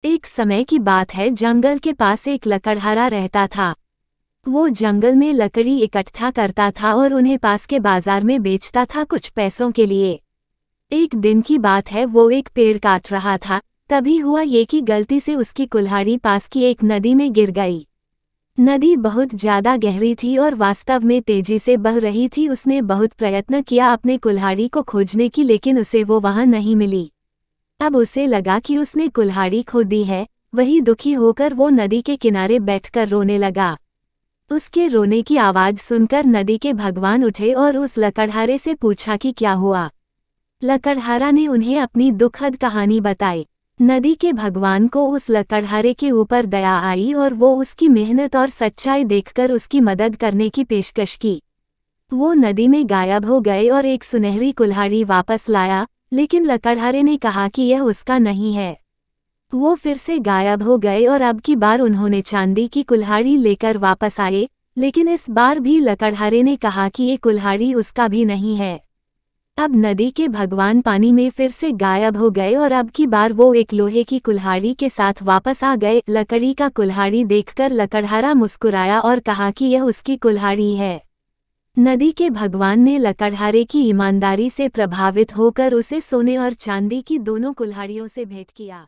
एक समय की बात है, जंगल के पास एक लकड़हारा रहता था। वो जंगल में लकड़ी इकट्ठा करता था और उन्हें पास के बाजार में बेचता था कुछ पैसों के लिए। एक दिन की बात है, वो एक पेड़ काट रहा था। तभी हुआ ये कि गलती से उसकी कुल्हाड़ी पास की एक नदी में गिर गई। नदी बहुत ज्यादा गहरी थी और वास्तव में तेजी से बह रही थी। उसने बहुत प्रयत्न किया अपने कुल्हाड़ी को खोजने की, लेकिन उसे वो वहां नहीं मिली। अब उसे लगा कि उसने कुल्हाड़ी खो दी है। वही दुखी होकर वो नदी के किनारे बैठकर रोने लगा। उसके रोने की आवाज सुनकर नदी के भगवान उठे और उस लकड़हारे से पूछा कि क्या हुआ। लकड़हारा ने उन्हें अपनी दुखद कहानी बताई। नदी के भगवान को उस लकड़हारे के ऊपर दया आई और वो उसकी मेहनत और सच्चाई देखकर उसकी मदद करने की पेशकश की। वो नदी में गायब हो गए और एक सुनहरी कुल्हाड़ी वापस लाया, लेकिन लकड़हारे ने कहा कि यह उसका नहीं है। वो फिर से गायब हो गए और अब की बार उन्होंने चांदी की कुल्हाड़ी लेकर वापस आए, लेकिन इस बार भी लकड़हारे ने कहा कि ये कुल्हाड़ी उसका भी नहीं है। अब नदी के भगवान पानी में फिर से गायब हो गए और अब की बार वो एक लोहे की कुल्हाड़ी के साथ वापस आ गए। लकड़ी का कुल्हाड़ी देखकर लकड़हारा मुस्कुराया और कहा कि यह उसकी कुल्हाड़ी है। नदी के भगवान ने लकड़हारे की ईमानदारी से प्रभावित होकर उसे सोने और चांदी की दोनों कुल्हाड़ियों से भेंट किया।